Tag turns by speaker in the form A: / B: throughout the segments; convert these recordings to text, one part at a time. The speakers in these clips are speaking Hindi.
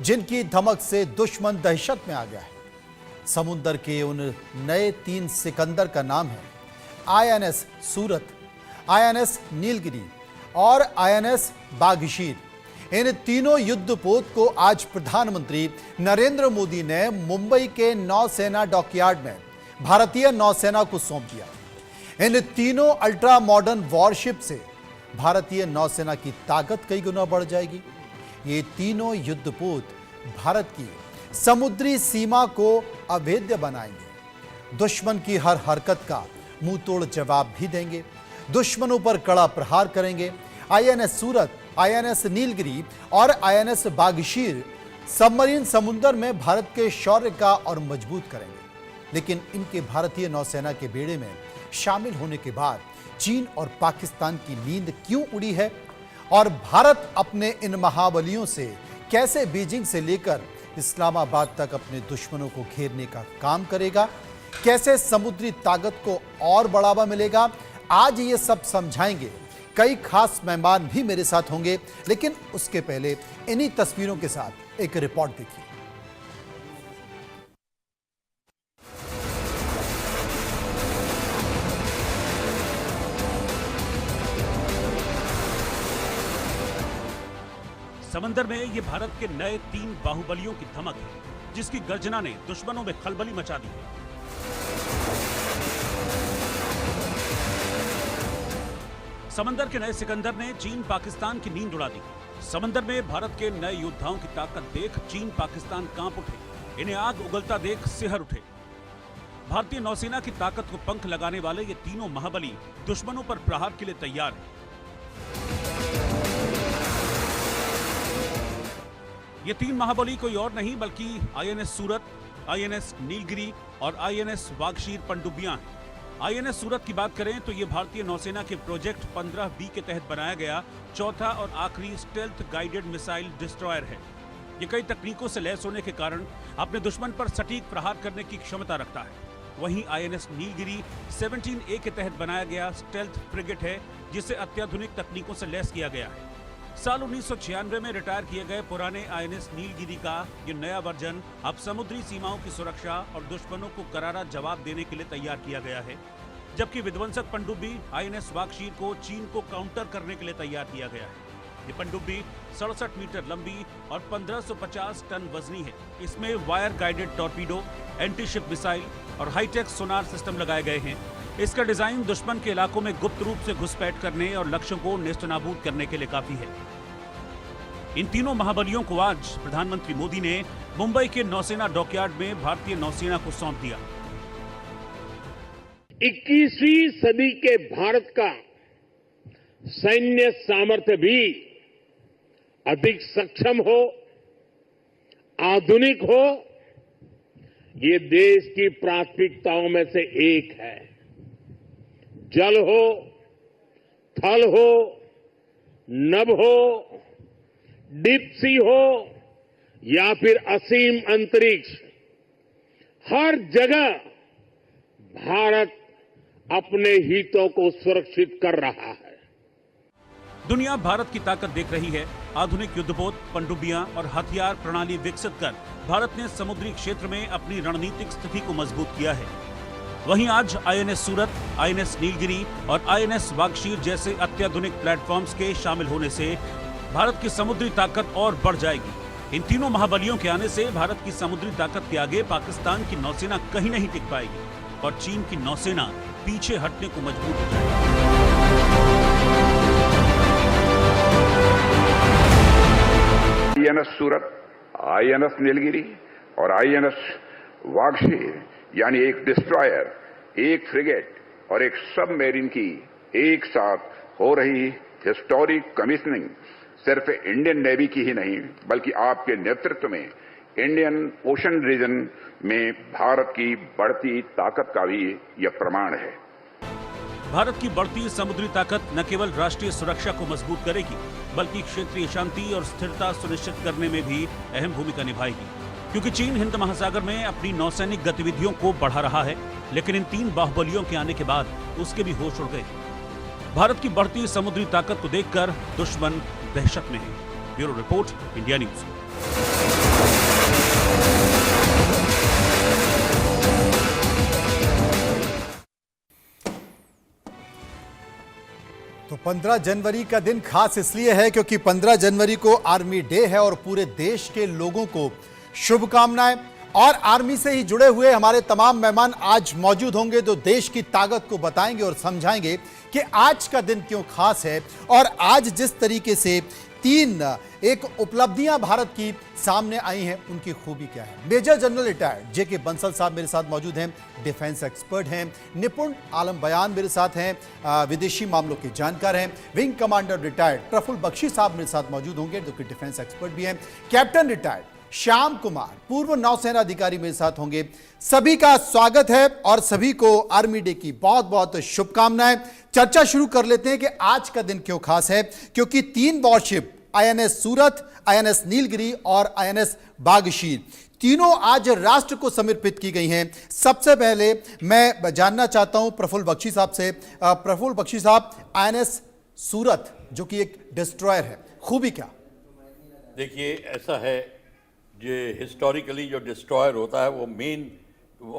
A: जिनकी धमक से दुश्मन दहशत में आ गया है। समुद्र के उन नए 3 सिकंदर का नाम है आईएनएस सूरत, आईएनएस नीलगिरी और आईएनएस बाघशीर। इन तीनों युद्धपोत को आज प्रधानमंत्री नरेंद्र मोदी ने मुंबई के नौसेना डॉकयार्ड में भारतीय नौसेना को सौंप दिया। इन तीनों अल्ट्रा मॉडर्न वॉरशिप से भारतीय नौसेना की ताकत कई गुना बढ़ जाएगी। ये तीनों युद्धपोत भारत की समुद्री सीमा को अभेद्य बनाएंगे, दुश्मन की हर हरकत का मुंह तोड़ जवाब भी देंगे, दुश्मनों पर कड़ा प्रहार करेंगे। आईएनएस सूरत, आईएनएस नीलगिरी और आईएनएस बाघशीर सबमरीन समुद्र में भारत के शौर्य का और मजबूत करेंगे। लेकिन इनके भारतीय नौसेना के बेड़े में शामिल होने के बाद चीन और पाकिस्तान की नींद क्यों उड़ी है और भारत अपने इन महाबलियों से कैसे बीजिंग से लेकर इस्लामाबाद तक अपने दुश्मनों को घेरने का काम करेगा, कैसे समुद्री ताकत को और बढ़ावा मिलेगा, आज ये सब समझाएंगे। कई खास मेहमान भी मेरे साथ होंगे, लेकिन उसके पहले इन्हीं तस्वीरों के साथ एक रिपोर्ट देखिए।
B: समंदर में ये भारत के नए 3 बाहुबलियों की धमक है, जिसकी गर्जना ने दुश्मनों में खलबली मचा दी है। समंदर के नए सिकंदर ने चीन पाकिस्तान की नींद उड़ा दी। समंदर में भारत के नए योद्धाओं की ताकत देख चीन पाकिस्तान कांप उठे, इन्हें आग उगलता देख सिहर उठे। भारतीय नौसेना की ताकत को पंख लगाने वाले ये तीनों महाबली दुश्मनों पर प्रहार के लिए तैयार हैं। ये 3 महाबली कोई और नहीं बल्कि आईएनएस सूरत, आईएनएस नीलगिरी और आईएनएस बाघशीर पनडुब्बियां हैं। आईएनएस सूरत की बात करें तो ये भारतीय नौसेना के प्रोजेक्ट 15B के तहत बनाया गया चौथा और आखिरी स्टेल्थ गाइडेड मिसाइल डिस्ट्रॉयर है। ये कई तकनीकों से लैस होने के कारण अपने दुश्मन पर सटीक प्रहार करने की क्षमता रखता है। वहीं आईएनएस नीलगिरी 17A के तहत बनाया गया स्टेल्थ फ्रिगेट है, जिसे अत्याधुनिक तकनीकों से लैस किया गया है। साल 1996 में रिटायर किए गए पुराने आईएनएस नीलगिरी का ये नया वर्जन अब समुद्री सीमाओं की सुरक्षा और दुश्मनों को करारा जवाब देने के लिए तैयार किया गया है, जबकि विध्वंसक पनडुब्बी आईएनएस बाघशीर को चीन को काउंटर करने के लिए तैयार किया गया है। ये पनडुब्बी 67 मीटर लंबी और 1550 टन वजनी है। इसमें wire guided torpedo, anti ship missile और हाईटेक सोनार सिस्टम लगाए गए हैं। इसका डिजाइन दुश्मन के इलाकों में गुप्त रूप से घुसपैठ करने और लक्ष्यों को नेस्तनाबूद करने के लिए काफी है। इन तीनों महाबलियों को आज प्रधानमंत्री मोदी ने मुंबई के नौसेना डॉकयार्ड में भारतीय नौसेना को सौंप दिया।
C: 21वीं सदी के भारत का सैन्य सामर्थ्य भी अधिक सक्षम हो, आधुनिक हो, ये देश की प्राथमिकताओं में से एक है। जल हो, थल हो, नभ हो, डीप सी हो या फिर असीम अंतरिक्ष, हर जगह भारत अपने हितों को सुरक्षित कर रहा है।
B: दुनिया भारत की ताकत देख रही है। आधुनिक युद्धपोत, पनडुब्बियां और हथियार प्रणाली विकसित कर भारत ने समुद्री क्षेत्र में अपनी रणनीतिक स्थिति को मजबूत किया है। वहीं आज आईएनएस सूरत, आईएनएस नीलगिरी और आईएनएस बाघशीर जैसे अत्याधुनिक प्लेटफॉर्म्स के शामिल होने से भारत की समुद्री ताकत और बढ़ जाएगी। इन तीनों महाबलियों के आने से भारत की समुद्री ताकत के आगे पाकिस्तान की नौसेना कहीं नहीं टिक पाएगी और चीन की नौसेना पीछे हटने को मजबूर हो जाएगी।
D: आईएनएस सूरत, आईएनएस नीलगिरी और आईएनएस बाघशीर यानी एक डिस्ट्रॉयर, एक फ्रिगेट और एक सबमरीन की एक साथ हो रही हिस्टोरिक कमीशनिंग सिर्फ इंडियन नेवी की ही नहीं बल्कि आपके नेतृत्व में इंडियन ओशन रीजन में भारत की बढ़ती ताकत का भी यह प्रमाण है।
B: भारत की बढ़ती समुद्री ताकत न केवल राष्ट्रीय सुरक्षा को मजबूत करेगी बल्कि क्षेत्रीय शांति और स्थिरता सुनिश्चित करने में भी अहम भूमिका निभाएगी, क्योंकि चीन हिंद महासागर में अपनी नौसैनिक गतिविधियों को बढ़ा रहा है। लेकिन इन 3 बाहुबलियों के आने के बाद उसके भी होश उड़ गए। भारत की बढ़ती समुद्री ताकत को देखकर दुश्मन दहशत में है। Bureau report, India news.
A: 15 जनवरी का दिन खास इसलिए है क्योंकि 15 जनवरी को आर्मी डे है और पूरे देश के लोगों को शुभकामनाएं। और आर्मी से ही जुड़े हुए हमारे तमाम मेहमान आज मौजूद होंगे जो देश की ताकत को बताएंगे और समझाएंगे कि आज का दिन क्यों खास है और आज जिस तरीके से एक उपलब्धियां भारत की सामने आई हैं उनकी खूबी क्या है। मेजर जनरल रिटायर्ड जेके बंसल साहब मेरे साथ मौजूद हैं, डिफेंस एक्सपर्ट हैं। निपुण आलम बयान मेरे साथ हैं, विदेशी मामलों के जानकार हैं। Wing commander retired Praful Bakshi साहब मेरे साथ मौजूद होंगे जो कि डिफेंस एक्सपर्ट भी हैं। कैप्टन रिटायर्ड श्याम कुमार पूर्व नौसेना अधिकारी मेरे साथ होंगे। सभी का स्वागत है और सभी को आर्मी डे की बहुत बहुत शुभकामनाएं। चर्चा शुरू कर लेते हैं कि आज का दिन क्यों खास है, क्योंकि 3 वॉरशिप आईएनएस सूरत, आईएनएस नीलगिरी और आईएनएस बागशीर तीनों आज राष्ट्र को समर्पित की गई हैं। सबसे पहले मैं जानना चाहता हूं प्रफुल्ल बख्शी साहब से। प्रफुल्ल बख्शी साहब, आईएनएस सूरत जो कि एक डिस्ट्रॉयर है, खूबी क्या?
E: देखिए, ऐसा है जो हिस्टोरिकली जो डिस्ट्रॉयर होता है वो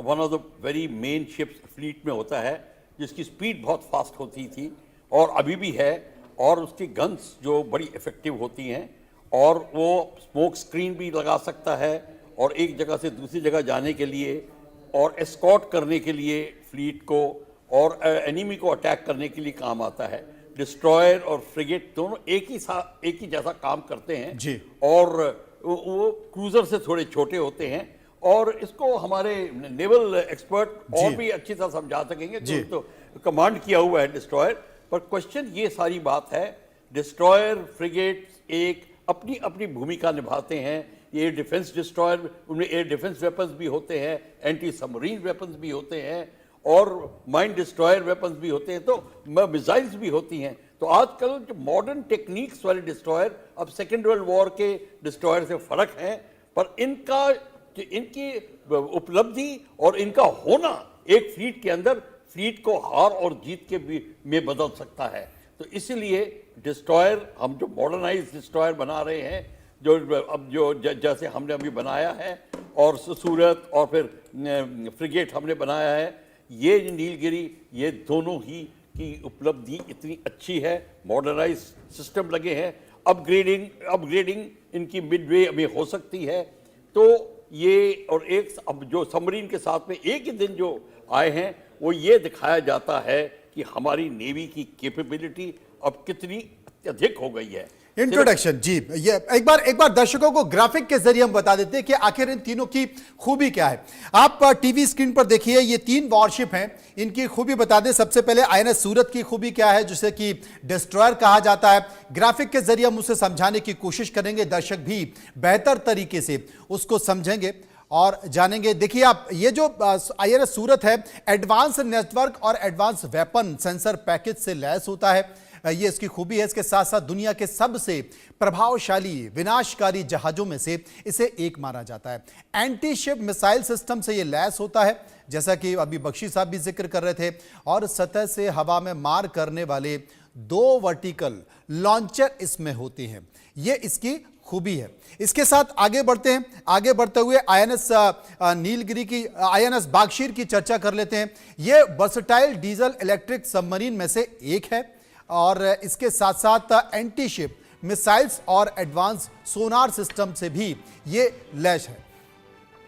E: one of the very main ships fleet में होता है जिसकी स्पीड बहुत फास्ट होती थी और अभी भी है, और उसकी गन्स जो बड़ी इफ़ेक्टिव होती हैं और वो स्मोक स्क्रीन भी लगा सकता है और एक जगह से दूसरी जगह जाने के लिए और एस्कॉर्ट करने के लिए फ्लीट को और एनिमी को अटैक करने के लिए काम आता है। डिस्ट्रॉयर और फ्रिगेट दोनों एक ही जैसा काम करते हैं
A: जी।
E: और वो क्रूजर से थोड़े छोटे होते हैं और इसको हमारे नेवल एक्सपर्ट और भी अच्छी तरह समझा सकेंगे तो कमांड किया हुआ है डिस्ट्रॉयर। पर क्वेश्चन ये सारी बात है, डिस्ट्रॉयर फ्रिगेट एक अपनी अपनी भूमिका निभाते हैं। ये डिफेंस डिस्ट्रॉयर, उनमें एयर डिफेंस वेपन्स भी होते हैं, एंटी सबमरीन वेपन्स भी होते हैं और माइन डिस्ट्रॉयर वेपन्स भी होते हैं, तो मिसाइल्स भी होती हैं। तो आजकल जो मॉडर्न टेक्निक्स वाले डिस्ट्रॉयर अब सेकेंड वर्ल्ड वॉर के डिस्ट्रॉयर से फर्क है, पर इनकी उपलब्धि और इनका होना एक फ्लीट के अंदर फ्लीट को हार और जीत के भी में बदल सकता है। तो इसीलिए डिस्ट्रॉयर, हम जो मॉडर्नाइज डिस्ट्रॉयर बना रहे हैं, जो जैसे हमने अभी बनाया है, और सूरत और फिर फ्रिगेट हमने बनाया है, ये नीलगिरी, ये दोनों ही की उपलब्धि इतनी अच्छी है। मॉडर्नाइज सिस्टम लगे हैं, अपग्रेडिंग इनकी मिडवे में हो सकती है। तो ये और एक अब जो सबमरीन के साथ में एक ही दिन जो आए हैं वो ये दिखाया जाता है कि हमारी नेवी की कैपेबिलिटी अब कितनी अधिक हो गई है।
A: इंट्रोडक्शन जी, ये एक बार दर्शकों को ग्राफिक के जरिए हम बता देते हैं कि आखिर इन तीनों की खूबी क्या है। आप टीवी स्क्रीन पर देखिए, ये 3 वॉरशिप हैं, इनकी खूबी बता दें। सबसे पहले आईएनएस सूरत की खूबी क्या है, जिसे कि डिस्ट्रॉयर कहा जाता है। ग्राफिक के जरिए हम उसे समझाने की कोशिश करेंगे, दर्शक भी बेहतर तरीके से उसको समझेंगे और जानेंगे। देखिए आप, ये जो आईएनएस सूरत है, एडवांस नेटवर्क और एडवांस वेपन सेंसर पैकेज से लैस होता है, ये इसकी खूबी है। इसके साथ साथ दुनिया के सबसे प्रभावशाली विनाशकारी जहाजों में से इसे एक माना जाता है। एंटी शिप मिसाइल सिस्टम से ये लैस होता है, जैसा कि अभी बख्शी साहब भी जिक्र कर रहे थे, और सतह से हवा में मार करने वाले 2 वर्टिकल लॉन्चर इसमें होते हैं। ये इसकी खूबी है। इसके साथ आगे बढ़ते हैं। आगे बढ़ते हुए आईएनएस नीलगिरी की, आईएनएस बागशीर की चर्चा कर लेते हैं। ये वर्सटाइल डीजल इलेक्ट्रिक सबमरीन में से एक है और इसके साथ साथ एंटी शिप मिसाइल्स और एडवांस सोनार सिस्टम से भी ये लैस है।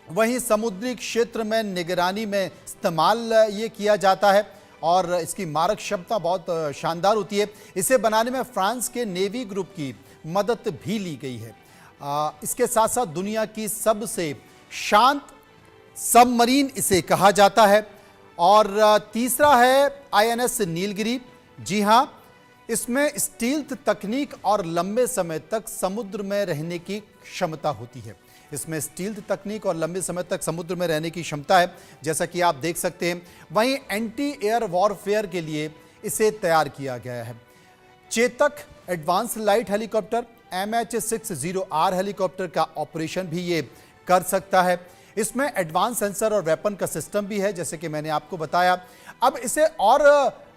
A: वहीं समुद्री क्षेत्र में निगरानी में इस्तेमाल ये किया जाता है और इसकी मारक क्षमता बहुत शानदार होती है। इसे बनाने में फ्रांस के नेवी ग्रुप की मदद भी ली गई है। इसके साथ साथ दुनिया की सबसे शांत सबमरीन इसे कहा जाता है। और तीसरा है आईएनएस नीलगिरी। जी हाँ, इसमें स्टील्थ तकनीक और लंबे समय तक समुद्र में रहने की क्षमता होती है। इसमें स्टील्थ तकनीक और लंबे समय तक समुद्र में रहने की क्षमता है, जैसा कि आप देख सकते हैं। वहीं एंटी एयर वॉरफेयर के लिए इसे तैयार किया गया है। Chetak advance light helicopter, MH-60R helicopter का ऑपरेशन भी ये कर सकता है। इसमें एडवांस सेंसर और वेपन का सिस्टम भी है, जैसे कि मैंने आपको बताया। अब इसे और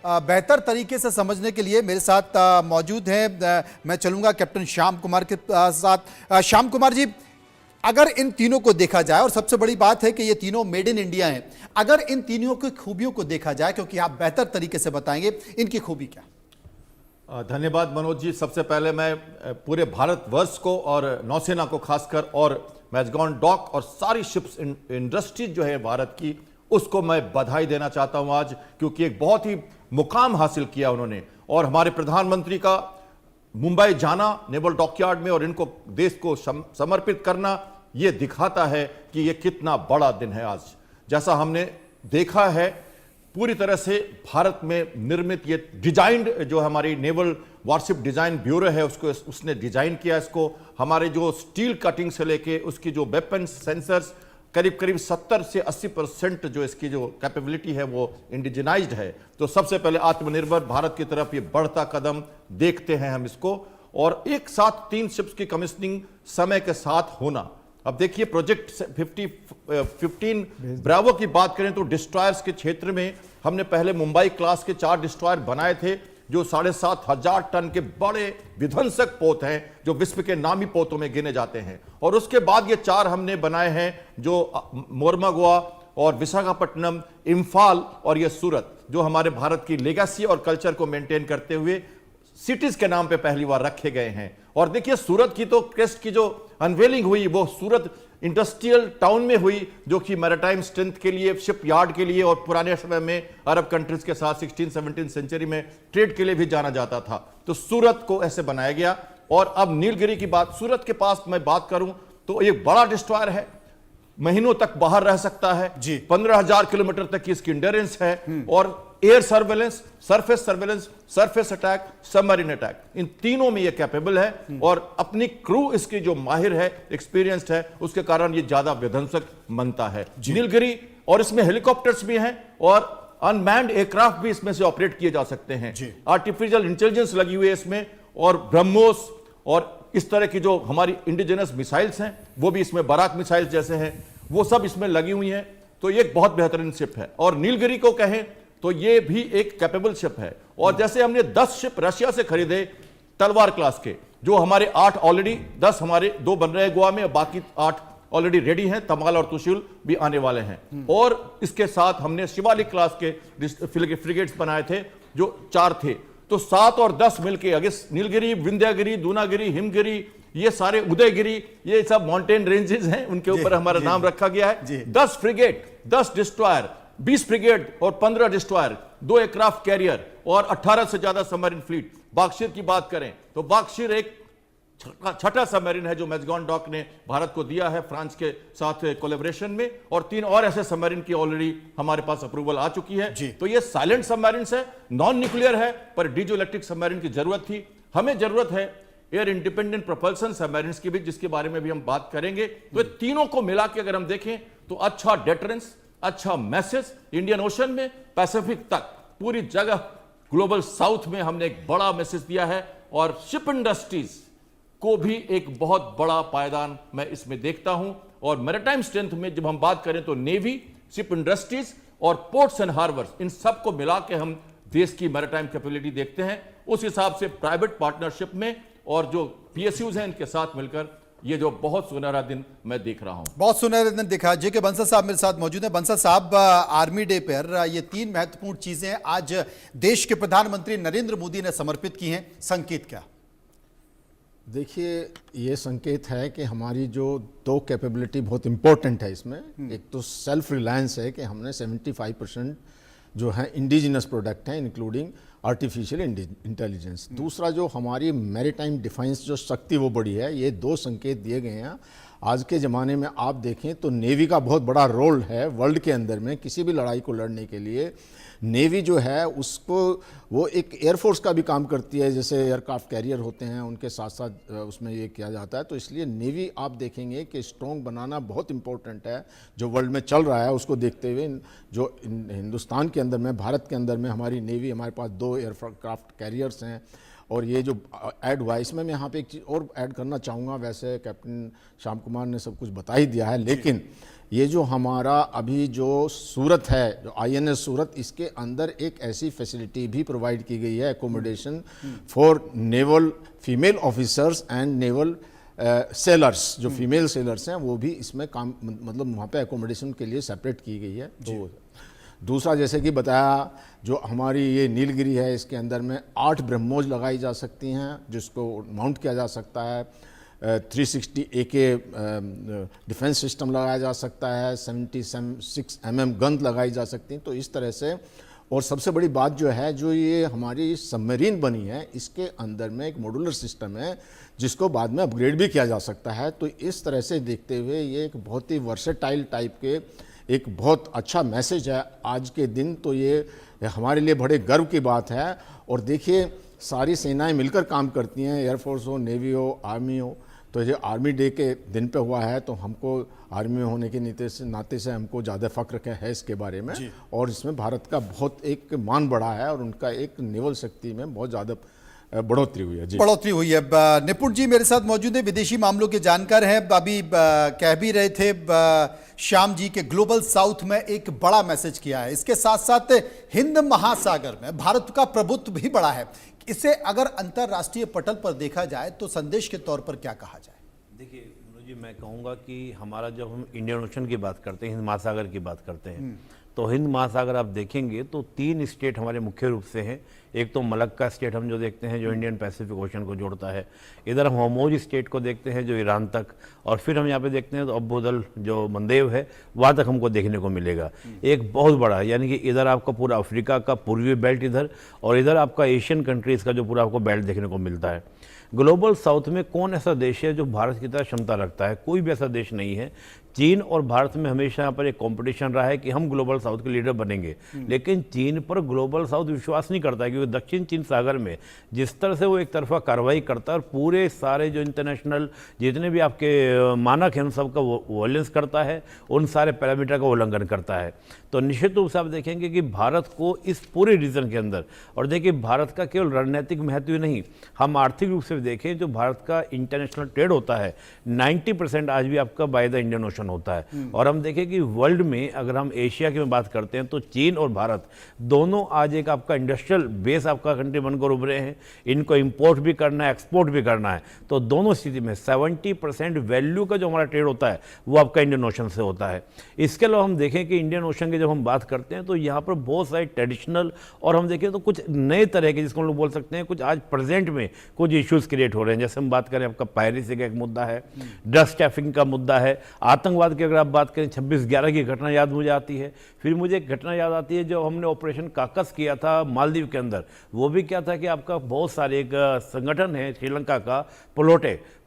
A: बेहतर तरीके से समझने के लिए मेरे साथ मौजूद हैं, मैं चलूंगा कैप्टन श्याम कुमार के साथ। श्याम कुमार जी, अगर इन तीनों को देखा जाए, और सबसे बड़ी बात है कि ये तीनों मेड इन इंडिया हैं, अगर इन तीनों की खूबियों को देखा जाए, क्योंकि आप बेहतर तरीके से बताएंगे, इनकी खूबी क्या?
F: धन्यवाद मनोज जी। सबसे पहले मैं पूरे भारतवर्ष को और नौसेना को खासकर और मैजगॉन डॉक और सारी शिप्स इंडस्ट्रीज जो है भारत की, उसको मैं बधाई देना चाहता हूं आज, क्योंकि एक बहुत ही मुकाम हासिल किया उन्होंने। और हमारे प्रधानमंत्री का मुंबई जाना नेवल डॉकयार्ड में और इनको देश को समर्पित करना, ये दिखाता है कि ये कितना बड़ा दिन है आज। जैसा हमने देखा है पूरी तरह से भारत में निर्मित ये डिजाइंड जो हमारी नेवल वारशिप डिजाइन ब्यूरो है उसने डिजाइन किया इसको। हमारे जो स्टील कटिंग से लेके उसकी जो वेपन सेंसर्स करीब करीब 70 से 80% जो इसकी जो कैपेबिलिटी है वो इंडिजिनाइज्ड है। तो सबसे पहले आत्मनिर्भर भारत की तरफ ये बढ़ता कदम देखते हैं हम इसको। और एक साथ 3 शिप्स की कमीशनिंग समय के साथ होना। अब देखिए प्रोजेक्ट 15 ब्रावो की बात करें तो डिस्ट्रॉयर्स के क्षेत्र में हमने पहले मुंबई क्लास के 4 डिस्ट्रॉयर बनाए थे जो 7,500 टन के बड़े विध्वंसक पोत हैं, जो विश्व के नामी पोतों में गिने जाते हैं। और उसके बाद ये 4 हमने बनाए हैं जो मोरमागुआ और विशाखापट्टनम, इम्फाल और ये सूरत, जो हमारे भारत की लेगेसी और कल्चर को मेंटेन करते हुए सिटीज के नाम पे पहली बार रखे गए हैं। और देखिए सूरत की तो क्रेस्ट की जो अनवेलिंग हुई वो सूरत इंडस्ट्रियल टाउन में हुई, जो कि मैरीटाइम स्ट्रेंथ के लिए, शिप यार्ड के लिए और पुराने समय में अरब कंट्रीज के साथ 16-17 सेंचुरी में ट्रेड के लिए भी जाना जाता था। तो सूरत को ऐसे बनाया गया। और अब नीलगिरी की बात, सूरत के पास मैं बात करूं तो एक बड़ा डिस्ट्रॉयर है, महीनों तक बाहर रह सकता है जी, 15,000 किलोमीटर तक की इसकी इंड्योरेंस है। और air surveillance, surface attack, submarine attack, इन तीनों में ये कैपेबल है। और अपनी क्रू इसकी जो माहिर है, एक्सपीरियंस्ड है, उसके कारण ये ज्यादा विध्वंसक बनता है नीलगिरी। और इसमें हेलीकॉप्टर्स भी हैं और अनमैन्ड एयरक्राफ्ट भी इसमें से ऑपरेट किए जा सकते हैं। आर्टिफिशियल इंटेलिजेंस लगी हुई है इसमें, और ब्रह्मोस और इस तरह की जो हमारी इंडिजिनस मिसाइल्स हैं वो भी इसमें, बराक मिसाइल्स जैसे हैं वो सब इसमें लगी हुई हैं। तो ये एक बहुत बेहतरीन शिप है। और नीलगिरी को कहें तो ये भी एक कैपेबल शिप है। और जैसे हमने 10 शिप रशिया से खरीदे तलवार क्लास के, जो हमारे 8 ऑलरेडी, 10 हमारे 2 बन रहे हैं गोवा में, और बाकी 8 ऑलरेडी रेडी हैं, तमाल और त्रिशूल भी आने वाले हैं। और इसके साथ हमने शिवालिक क्लास के फ्रिगेट्स बनाए थे जो 4 थे। तो 7 और 10 मिलके अगर नीलगिरी, विंध्यागिरी, दूनागिरी, हिमगिरी, ये सारे उदयगिरी, ये सब माउंटेन रेंजेस हैं, उनके ऊपर हमारा नाम रखा गया है। 10 फ्रिगेट, 10 डिस्ट्रॉयर, 20 फ्रिगेट और 15 डिस्ट्रॉयर, 2 एयरक्राफ्ट कैरियर और 18 से ज्यादा सबमरीन फ्लीट। बागशीर की बात करें तो बागशीर एक छठा सबमरीन है जो मैजगॉन डॉक ने भारत को दिया है फ्रांस के साथ कोलैबोरेशन में। और 3 और ऐसे सबमरीन की ऑलरेडी हमारे पास अप्रूवल आ चुकी है। तो ये साइलेंट सबमरीन है, नॉन न्यूक्लियर है, पर डीजो इलेक्ट्रिक सबमरीन की जरूरत थी। हमें जरूरत है एयर इंडिपेंडेंट प्रोपल्सन सबमरीन की भी, जिसके बारे में भी हम बात करेंगे। तो तीनों को मिला के अगर हम देखें तो अच्छा डेटरेंस, अच्छा मैसेज इंडियन ओशन में, पैसिफिक तक, पूरी जगह ग्लोबल साउथ में हमने एक बड़ा मैसेज दिया है। और शिप इंडस्ट्रीज को भी एक बहुत बड़ा पायदान मैं इसमें देखता हूं। और मैरीटाइम स्ट्रेंथ में जब हम बात करें तो नेवी, शिप इंडस्ट्रीज और पोर्ट्स एंड हार्बर्स, इन सबको मिला के हम देश की मैरीटाइम कैपेबिलिटी देखते हैं। उस हिसाब से प्राइवेट पार्टनरशिप में और जो पीएसयूज हैं इनके साथ मिलकर ये जो बहुत सुनहरा दिन मैं देख रहा हूं,
A: बहुत सुनहरा दिन दिखा। जेके बंसल साहब मेरे साथ मौजूद हैं। बंसल साहब, आर्मी डे पर ये 3 महत्वपूर्ण चीजें आज देश के प्रधानमंत्री नरेंद्र मोदी ने समर्पित की हैं, संकेत क्या?
G: देखिए, ये संकेत है कि हमारी जो 2 कैपेबिलिटी बहुत इंपॉर्टेंट है इसमें। एक तो सेल्फ रिलायंस है कि हमने 75% जो है इंडिजिनस प्रोडक्ट हैं, इंक्लूडिंग आर्टिफिशियल इंटेलिजेंस। दूसरा जो हमारी मैरीटाइम डिफेंस जो शक्ति वो बड़ी है। ये 2 संकेत दिए गए हैं। आज के ज़माने में आप देखें तो नेवी का बहुत बड़ा रोल है वर्ल्ड के अंदर में। किसी भी लड़ाई को लड़ने के लिए नेवी जो है उसको, वो एक एयरफोर्स का भी काम करती है, जैसे एयरक्राफ्ट कैरियर होते हैं उनके साथ साथ उसमें ये किया जाता है। तो इसलिए नेवी आप देखेंगे कि स्ट्रॉन्ग बनाना बहुत इंपॉर्टेंट है। जो वर्ल्ड में चल रहा है उसको देखते हुए जो हिंदुस्तान के अंदर में, भारत के अंदर में हमारी नेवी, हमारे पास 2 एयरक्राफ्ट कैरियर्स हैं। और ये जो ऐड हुआ, इसमें मैं यहाँ पे एक चीज़ और ऐड करना चाहूँगा। वैसे कैप्टन श्याम कुमार ने सब कुछ बता ही दिया है, लेकिन ये जो हमारा अभी जो सूरत है, जो INS सूरत, इसके अंदर एक ऐसी फैसिलिटी भी प्रोवाइड की गई है, accommodation for naval female officers and naval sellers. जो फीमेल सेलर्स हैं वो भी इसमें काम, मतलब वहाँ पे एकोमोडेशन के लिए सेपरेट की गई है। तो दूसरा जैसे कि बताया, जो हमारी ये नीलगिरी है इसके अंदर में 8 ब्रह्मोस लगाई जा सकती हैं जिसको माउंट किया जा सकता है, 360 AK डिफेंस सिस्टम लगाया जा सकता है, 76 mm गन लगाई जा सकती हैं। तो इस तरह से, और सबसे बड़ी बात जो है, जो ये हमारी सबमरीन बनी है इसके अंदर में एक मॉड्यूलर सिस्टम है जिसको बाद में अपग्रेड भी किया जा सकता है। तो इस तरह से देखते हुए ये एक बहुत ही वर्सेटाइल टाइप के एक बहुत अच्छा मैसेज है आज के दिन। तो ये हमारे लिए बड़े गर्व की बात है। और देखिए, सारी सेनाएं मिलकर काम करती हैं, एयरफोर्स हो, नेवी हो, आर्मी हो। तो ये आर्मी डे के दिन पे हुआ है, तो हमको आर्मी में होने के नाते से हमको ज़्यादा फ़ख्र है इसके बारे में। और इसमें भारत का बहुत एक मान बढ़ा है और उनका एक नेवल शक्ति में बहुत ज़्यादा बढ़ोतरी हुई है। जी,
A: बढ़ोतरी हुई है। निपुण जी मेरे साथ मौजूद है, विदेशी मामलों के जानकार हैं। अभी कह भी रहे थे श्याम जी के ग्लोबल साउथ में एक बड़ा मैसेज किया है। इसके साथ साथ हिंद महासागर में भारत का प्रभुत्व भी बड़ा है। इसे अगर अंतर्राष्ट्रीय पटल पर देखा जाए तो संदेश के तौर पर क्या कहा जाए?
H: देखिए मनोज जी, मैं कहूँगा कि हमारा जब हम इंडियन ओशन की बात करते हैं, हिंद महासागर की बात करते हैं, तो हिंद महासागर आप देखेंगे तो 3 स्टेट हमारे मुख्य रूप से हैं। एक तो मलक्का स्टेट हम जो देखते हैं जो इंडियन पैसिफिक ओशन को जोड़ता है, इधर हम होमोज स्टेट को देखते हैं जो ईरान तक, और फिर हम यहाँ पे देखते हैं तो अब्बुदल जो मंदेव है वहाँ तक हमको देखने को मिलेगा। एक बहुत बड़ा, यानी कि इधर आपका पूरा अफ्रीका का पूर्वी बेल्ट इधर, और इधर आपका एशियन कंट्रीज़ का जो पूरा आपको बेल्ट देखने को मिलता है। ग्लोबल साउथ में कौन ऐसा देश है जो भारत की तरह क्षमता रखता है? कोई भी ऐसा देश नहीं है। चीन और भारत में हमेशा यहाँ पर एक कंपटीशन रहा है कि हम ग्लोबल साउथ के लीडर बनेंगे, लेकिन चीन पर ग्लोबल साउथ विश्वास नहीं करता है, क्योंकि दक्षिण चीन सागर में जिस तरह से वो एक तरफा कार्रवाई करता है और पूरे सारे जो इंटरनेशनल जितने भी आपके मानक हैं उन सब का वॉयलेंस करता है, उन सारे पैरामीटर का उल्लंघन करता है। तो निश्चित रूप से आप देखेंगे कि भारत को इस पूरे रीजन के अंदर, और देखिए भारत का केवल रणनीतिक महत्व ही नहीं, हम आर्थिक रूप से देखें जो भारत का इंटरनेशनल ट्रेड होता है 90% आज भी आपका बाय द इंडियन ओशन होता है। और हम देखें कि वर्ल्ड में अगर हम एशिया की बात करते हैं तो चीन और भारत दोनों आज एक आपका इंडस्ट्रियल बेस आपका कंट्री बनकर उभरे हैं। इनको इंपोर्ट भी करना है, एक्सपोर्ट भी करना है। तो दोनों स्थिति में 70% वैल्यू का जो हमारा ट्रेड होता है वो आपका इंडियन ओशन से होता है। इसके अलावा हम देखें कि इंडियन ओशन की जब हम बात करते हैं तो यहाँ पर बहुत सारे ट्रेडिशनल, और हम देखें तो कुछ नए तरह के, जिसको हम लोग बोल सकते हैं कुछ आज प्रेजेंट में कुछ इश्यूज क्रिएट हो रहे हैं। जैसे हम बात करें आपका पायरेसी का एक मुद्दा है, ड्रग्स ट्रैफिकिंग का मुद्दा है, आतंकवाद की अगर आप बात करें 26/11 की घटना याद मुझे आती है। फिर मुझे एक घटना याद आती है जो हमने ऑपरेशन काकस किया था मालदीव के अंदर। वो भी क्या था कि आपका बहुत सारे एक संगठन है श्रीलंका का,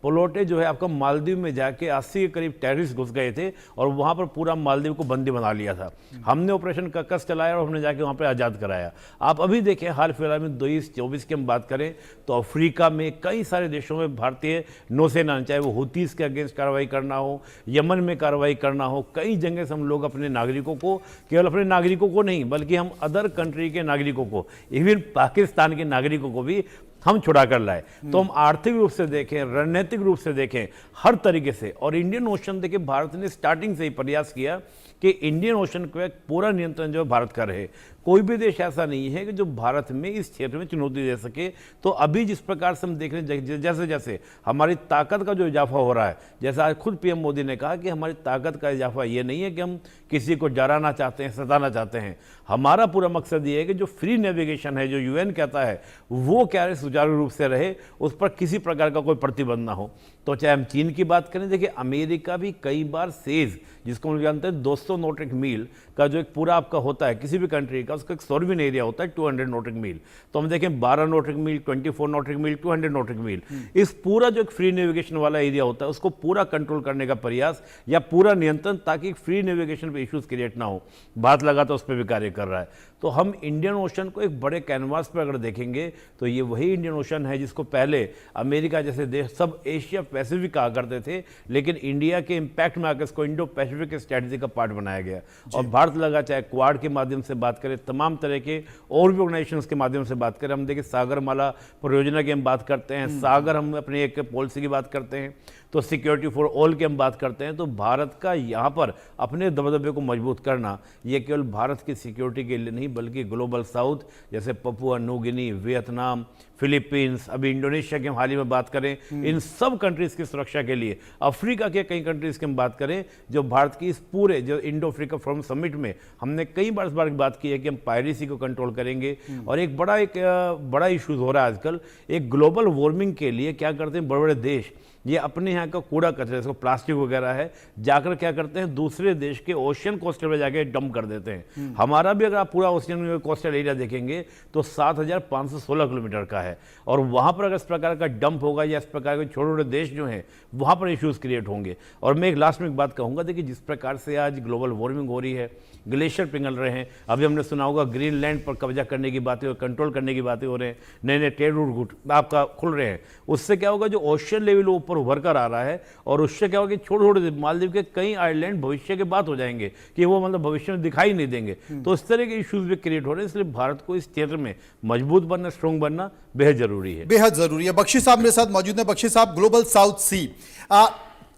H: पोलोटे जो है आपका मालदीव में जाके 80 के करीब टेररिस्ट घुस गए थे और वहाँ पर पूरा मालदीव को बंदी बना लिया था। हमने ऑपरेशन काकस चलाया और हमने जाके वहाँ पे आज़ाद कराया। आप अभी देखें हाल फिलहाल में 2024 की हम बात करें तो अफ्रीका में कई सारे देशों में भारतीय नौसेना, चाहे वो हुतीस के अगेंस्ट कार्रवाई करना हो, यमन में कार्रवाई करना हो, कई जगह से हम लोग अपने नागरिकों को, केवल अपने नागरिकों को नहीं बल्कि हम अदर कंट्री के नागरिकों को, इवन पाकिस्तान के नागरिकों को भी हम छुड़ा कर लाए। तो हम आर्थिक रूप से देखें, रणनीतिक रूप से देखें, हर तरीके से। और इंडियन ओशन देखिए, भारत ने स्टार्टिंग से ही प्रयास किया कि इंडियन ओशन का पूरा नियंत्रण जो भारत का रहे। कोई भी देश ऐसा नहीं है कि जो भारत में इस क्षेत्र में चुनौती दे सके। तो अभी जिस प्रकार से हम देख रहे हैं, जैसे जैसे हमारी ताकत का जो इजाफा हो रहा है, जैसा आज खुद पीएम मोदी ने कहा कि हमारी ताकत का इजाफा ये नहीं है कि हम किसी को डराना चाहते हैं, सताना चाहते हैं। हमारा पूरा मकसद ये है कि जो फ्री नेविगेशन है, जो यूएन कहता है, वो क्या है सुचारू रूप से रहे, उस पर किसी प्रकार का कोई प्रतिबंध ना हो। तो चाहे हम चीन की बात करें, देखिए अमेरिका भी कई बार सेज, जिसको हम जानते हैं 200 नॉटिक मील का जो एक पूरा आपका होता है किसी भी कंट्री का, उसका एक सॉवरेन एरिया होता है 200 नॉटिक मील। तो हम देखें 12 नॉटिक मील, 24 नॉटिक मील, 200 नॉटिक मील, इस पूरा जो एक फ्री नेविगेशन वाला एरिया होता है उसको पूरा कंट्रोल करने का प्रयास या पूरा नियंत्रण, ताकि फ्री नेविगेशन पे इश्यूज क्रिएट ना हो। बात लगा तो उस पर भी कार्य कर रहा है। तो हम इंडियन ओशन को एक बड़े कैनवास पर अगर देखेंगे तो ये वही इंडियन ओशन है जिसको पहले अमेरिका जैसे देश सब एशिया पैसिफिक कहा करते थे, लेकिन इंडिया के इंपैक्ट में आकर इसको इंडो पैसिफिक स्ट्रेटजी का पार्ट बनाया गया। और भारत लगा, चाहे क्वाड के माध्यम से बात करें, तमाम तरह के और भी ऑर्गेनाइजेशंस के माध्यम से बात करें, हम देखिए सागरमाला परियोजना की हम बात करते हैं, सागर हम अपनी एक पॉलिसी की बात करते हैं, तो सिक्योरिटी फॉर ऑल की हम बात करते हैं। तो भारत का यहाँ पर अपने दबदबे को मजबूत करना, ये केवल भारत की सिक्योरिटी के लिए नहीं बल्कि ग्लोबल साउथ जैसे Papua New Guinea, Vietnam, Philippines, अभी इंडोनेशिया की हम हाल ही में बात करें, इन सब कंट्रीज कंट्रीज की सुरक्षा के लिए, अफ्रीका के कई कंट्रीज की हम बात करें, जो भारत की इस पूरे जो इंडो अफ्रीका फोरम समिट में हमने कई बार इस बार की बात की है कि हम पायरेसी को कंट्रोल करेंगे। और एक बड़ा इशू हो रहा है आजकल, एक ग्लोबल वार्मिंग के लिए क्या करते हैं बड़े बड़े देश, ये अपने यहाँ का कूड़ा कचरा, इसको प्लास्टिक वगैरह है, जाकर क्या करते हैं दूसरे देश के ओशियन कोस्टल में जाके डंप कर देते हैं। हमारा भी अगर आप पूरा ओशियन कोस्टल एरिया देखेंगे तो 7,516 किलोमीटर का है, और वहाँ पर अगर इस प्रकार का डंप होगा या इस प्रकार के छोटे छोटे देश जो हैं वहाँ पर इश्यूज क्रिएट होंगे। और मैं एक लास्ट में एक बात कहूँगा, देखिए जिस प्रकार से आज ग्लोबल वार्मिंग हो रही है, ग्लेशियर पिघल रहे हैं, अभी हमने सुना होगा ग्रीनलैंड पर कब्जा करने की बातें और कंट्रोल करने की बातें हो रहे हैं, नए नए ट्रेड रूट आपका खुल रहे हैं, उससे क्या होगा जो ओशियन लेवल ऊपर उभर कर आ रहा है, और उससे क्या होगा कि छोटे छोटे मालदीव के कई आइलैंड भविष्य के बात हो जाएंगे कि वो मतलब भविष्य में दिखाई नहीं देंगे। तो इस तरह के इश्यूज भी क्रिएट हो रहे हैं, इसलिए भारत को इस क्षेत्र में मजबूत बनना, स्ट्रॉन्ग बनना बेहद जरूरी है।
A: बेहद जरूरी है। बख्शी साहब मेरे साथ मौजूद हैं। बख्शी साहब, ग्लोबल साउथ सी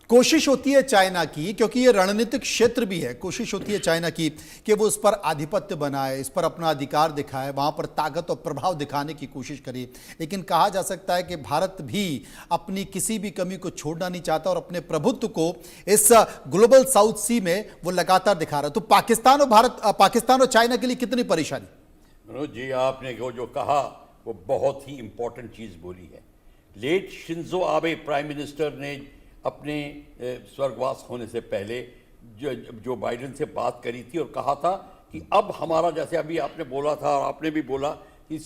A: कोशिश होती है चाइना की, क्योंकि ये रणनीतिक क्षेत्र भी है, कोशिश होती है चाइना की कि वो उस पर आधिपत्य बनाए, इस पर अपना अधिकार दिखाए, वहाँ पर ताकत और प्रभाव दिखाने की कोशिश करे। लेकिन कहा जा सकता है कि भारत भी अपनी किसी भी कमी को छोड़ना नहीं चाहता और अपने प्रभुत्व को इस ग्लोबल साउथ सी में वो लगातार दिखा रहा है। तो पाकिस्तान और चाइना के लिए कितनी परेशानी?
E: मनोज जी, आपने जो कहा वो बहुत ही इंपॉर्टेंट चीज़ बोली है। Late Shinzo Abe prime minister ने अपने स्वर्गवास होने से पहले जो बाइडेन से बात करी थी और कहा था कि अब हमारा, जैसे अभी आपने बोला था और आपने भी बोला, कि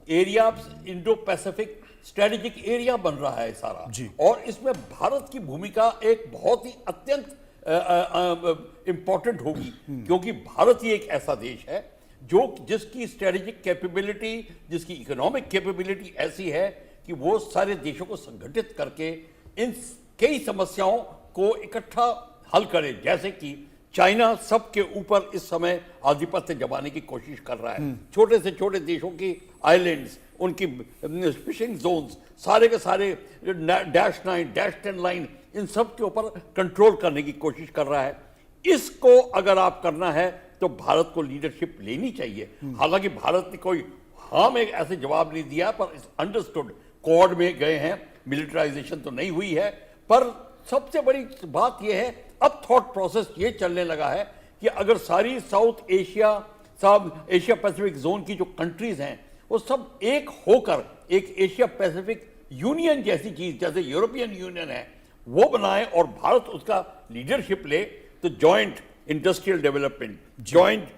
E: area Indo Pacific strategic area बन रहा है सारा जी। और इसमें भारत की भूमिका एक बहुत ही अत्यंत इंपॉर्टेंट होगी, क्योंकि भारत ही एक ऐसा देश है जिसकी स्ट्रेटेजिक कैपेबिलिटी, जिसकी इकोनॉमिक कैपेबिलिटी ऐसी है कि वो सारे देशों को संगठित करके इन कई समस्याओं को इकट्ठा हल करे। जैसे कि चाइना सबके ऊपर इस समय आधिपत्य जमाने की कोशिश कर रहा है, छोटे से छोटे देशों की आइलैंड्स, उनकी फिशिंग जोन्स, सारे के सारे -9, -10 लाइन, इन सब के ऊपर कंट्रोल करने की कोशिश कर रहा है। इसको अगर आप करना है तो भारत को लीडरशिप लेनी चाहिए। हालांकि भारत ने कोई हाँ में ऐसे जवाब नहीं दिया, पर अंडरस्टूड क्वाड में गए हैं, मिलिटराइजेशन तो नहीं हुई है। पर सबसे बड़ी बात यह है, अब थॉट प्रोसेस ये चलने लगा है कि अगर सारी साउथ एशिया, सब एशिया पैसिफिक जोन की जो कंट्रीज हैं वो सब एक होकर एक एशिया पैसिफिक यूनियन जैसी चीज, जैसे यूरोपियन यूनियन है, वो बनाए और भारत उसका लीडरशिप ले, तो joint industrial development, joint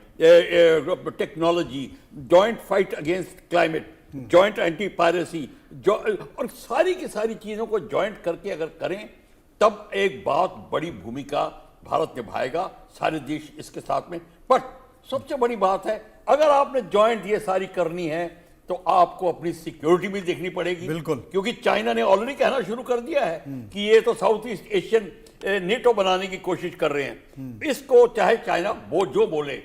E: technology, joint fight against climate, joint anti piracy, और सारी की सारी चीजों को जॉइंट करके अगर करें, तब एक बहुत बड़ी भूमिका भारत निभाएगा, सारे देश इसके साथ में। बट सबसे बड़ी बात है, अगर आपने जॉइंट ये सारी करनी है तो आपको अपनी सिक्योरिटी भी देखनी पड़ेगी।
A: बिल्कुल,
E: क्योंकि चाइना ने ऑलरेडी कहना शुरू कर दिया है कि ये तो साउथ ईस्ट एशियन नेटो बनाने की कोशिश कर रहे हैं। इसको चाहे चाइना जो बोले,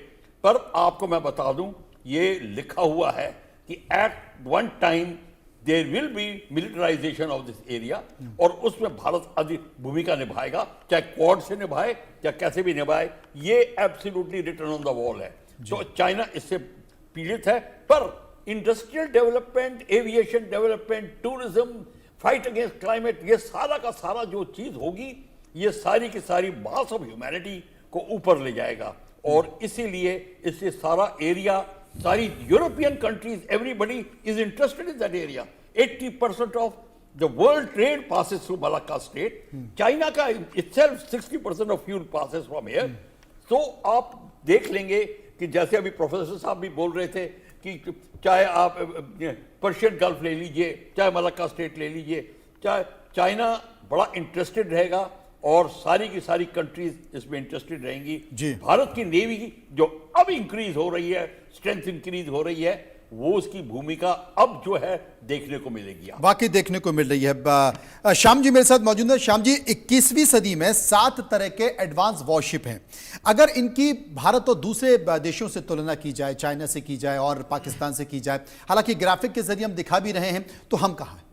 E: पर आपको मैं बता दूं, ये लिखा हुआ है कि at one time there will be militarization of this area, और उसमें भारत अधिक भूमिका निभाएगा, चाहे क्वाड से निभाए या कैसे भी निभाए, ये absolutely written on the wall है। तो चाइना इससे पीड़ित है, पर industrial development, aviation development, tourism, fight against climate, ये सारा का सारा जो चीज होगी, ये सारी की सारी मास ऑफ ह्यूमैनिटी को ऊपर ले जाएगा। और इसीलिए इससे सारा एरिया, सारी European countries, everybody is interested in that area. 80% of the world trade passes through Malacca strait. China का itself 60% of fuel passes from here. तो आप देख लेंगे कि जैसे अभी प्रोफेसर साहब भी बोल रहे थे कि चाहे आप पर्शियन गल्फ ले लीजिए, चाहे मलाक्का स्टेट ले लीजिए, चाहे चाइना बड़ा इंटरेस्टेड रहेगा और सारी की सारी कंट्रीज इसमें इंटरेस्टेड रहेंगी। भारत की नेवी की जो अब इंक्रीज हो रही है, स्ट्रेंथ इंक्रीज हो रही है, वो उसकी भूमिका अब जो है देखने को मिलेगी,
A: वाकई देखने को मिल रही है। श्याम जी मेरे साथ मौजूद है। श्याम जी, 21वीं सदी में 7 तरह के एडवांस वॉरशिप हैं। अगर इनकी भारत और दूसरे देशों से तुलना की जाए, चाइना से की जाए और पाकिस्तान से की जाए, हालांकि ग्राफिक के जरिए हम दिखा भी रहे हैं, तो हम कहाँ हैं?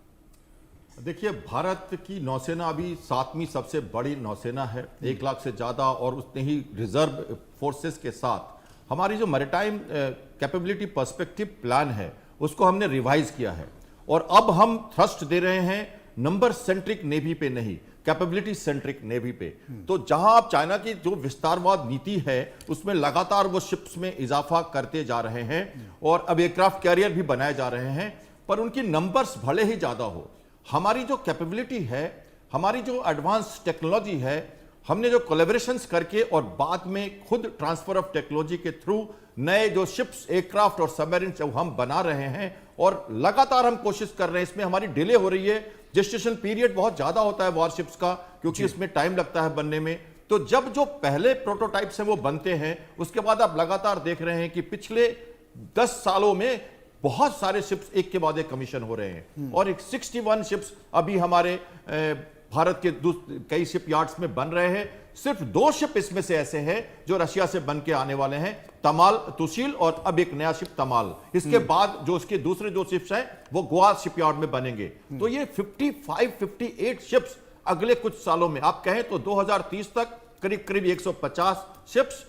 F: देखिए, भारत की नौसेना अभी 7वीं सबसे बड़ी नौसेना है, 1 लाख से ज़्यादा, और उतने ही रिजर्व फोर्सेस के साथ हमारी जो मैरिटाइम कैपेबिलिटी पर्सपेक्टिव प्लान है उसको हमने रिवाइज किया है, और अब हम थ्रस्ट दे रहे हैं नंबर सेंट्रिक नेवी पे नहीं, कैपेबिलिटी सेंट्रिक नेवी पे। तो जहां आप चाइना की जो विस्तारवाद नीति है उसमें लगातार वो शिप्स में इजाफा करते जा रहे हैं और अब एयरक्राफ्ट कैरियर भी बनाए जा रहे हैं, पर उनकी नंबर्स भले ही ज्यादा हो, हमारी जो कैपेबिलिटी है, हमारी जो एडवांस टेक्नोलॉजी है, हमने जो कोलैबोरेशंस करके और बाद में खुद ट्रांसफर ऑफ टेक्नोलॉजी के थ्रू नए जो शिप्स, एयरक्राफ्ट और सबमरीन जो हम बना रहे हैं और लगातार हम कोशिश कर रहे हैं, इसमें हमारी डिले हो रही है। जेस्टेशन पीरियड बहुत ज्यादा होता है वॉरशिप्स का, क्योंकि इसमें टाइम लगता है बनने में। तो जब जो पहले प्रोटोटाइप्स हैं वो बनते हैं, उसके बाद आप लगातार देख रहे हैं कि पिछले 10 सालों में बहुत सारे शिप्स एक के बाद एक कमीशन हो रहे हैं और एक 61 शिप्स अभी हमारे भारत के कई शिप यार्ड्स में बन रहे हैं। सिर्फ 2 शिप इसमें से ऐसे हैं जो रशिया से बन के आने वाले हैं, तमाल तुशील और अब एक नया शिप तमाल। इसके बाद जो उसके दूसरे 2 शिप्स हैं वो गोवा शिपयार्ड में बनेंगे। तो ये 55-58 शिप्स अगले कुछ सालों में, आप कहें तो 2030 तक करीब करीब 150 शिप्स,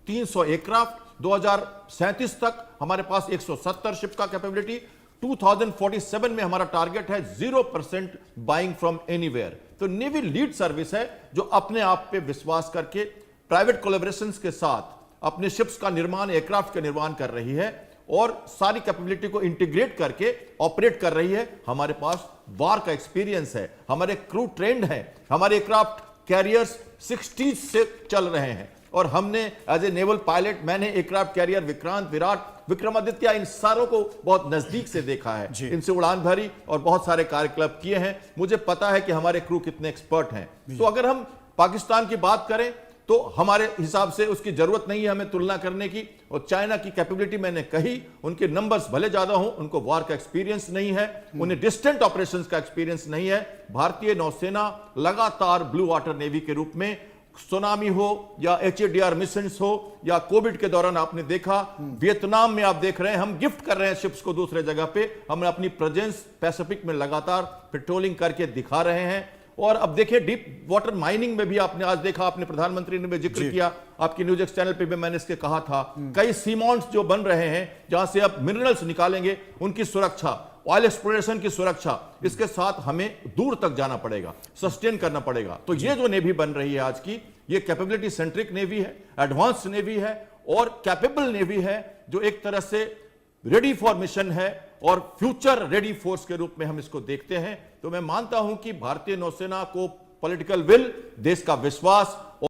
F: 300 एयरक्राफ्ट, 2037 तक हमारे पास 170 शिप का कैपेबिलिटी, 2047 में हमारा टारगेट है 0% बाइंग फ्रॉम एनीवेयर। तो नेवी लीड सर्विस है जो अपने आप पे विश्वास करके प्राइवेट कोलैबोरेशंस के साथ अपने शिप्स का निर्माण, एयरक्राफ्ट का निर्माण कर रही है और सारी कैपेबिलिटी को इंटीग्रेट करके ऑपरेट कर रही है। हमारे पास वार का एक्सपीरियंस है, हमारे क्रू ट्रेंड है, हमारे एयरक्राफ्ट कैरियर्स 60 से चल रहे हैं और हमने एज ए नेवल पायलट, मैंने एयरक्राफ्ट कैरियर विक्रांत, विराट, विक्रमादित्य, इन सारों को बहुत नजदीक से देखा है, इनसे उड़ान भरी और बहुत सारे कार्यकलाप किए हैं। मुझे पता है कि हमारे क्रू कितने एक्सपर्ट हैं। तो अगर हम पाकिस्तान की बात करें तो हमारे हिसाब से उसकी जरूरत नहीं है हमें तुलना करने की। और चाइना की कैपेबिलिटी मैंने कही, उनके नंबर्स भले ज्यादा हों, उनको वार का एक्सपीरियंस नहीं है, उन्हें डिस्टेंट ऑपरेशंस का एक्सपीरियंस नहीं है। भारतीय नौसेना लगातार ब्लू वाटर नेवी के रूप में, सुनामी हो या HADR मिशंस हो या कोविड के दौरान आपने देखा, वियतनाम में आप देख रहे हैं हम गिफ्ट कर रहे हैं शिप्स को दूसरे जगह पे, हम अपनी प्रेजेंस पैसिफिक में लगातार पेट्रोलिंग करके दिखा रहे हैं। और अब देखिए डीप वाटर माइनिंग में भी आपने आज देखा, आपने प्रधानमंत्री ने भी जिक्र किया, आपकी न्यूज एक्स चैनल पे भी मैंने इसके कहा था, कई सीमॉन्ट्स जो बन रहे हैं जहां से आप मिनरल्स निकालेंगे, उनकी सुरक्षा, ऑयल एक्सप्लोरेशन की सुरक्षा, इसके साथ हमें दूर तक जाना पड़ेगा, सस्टेन करना पड़ेगा। तो ये जो नेवी बन रही है आज की, ये कैपेबिलिटी सेंट्रिक नेवी है, एडवांस नेवी है और कैपेबल नेवी है जो एक तरह से रेडी फॉर मिशन है और फ्यूचर रेडी फोर्स के रूप में हम इसको देखते हैं। तो मैं मानता हूं कि भारतीय नौसेना को पॉलिटिकल विल, देश का विश्वास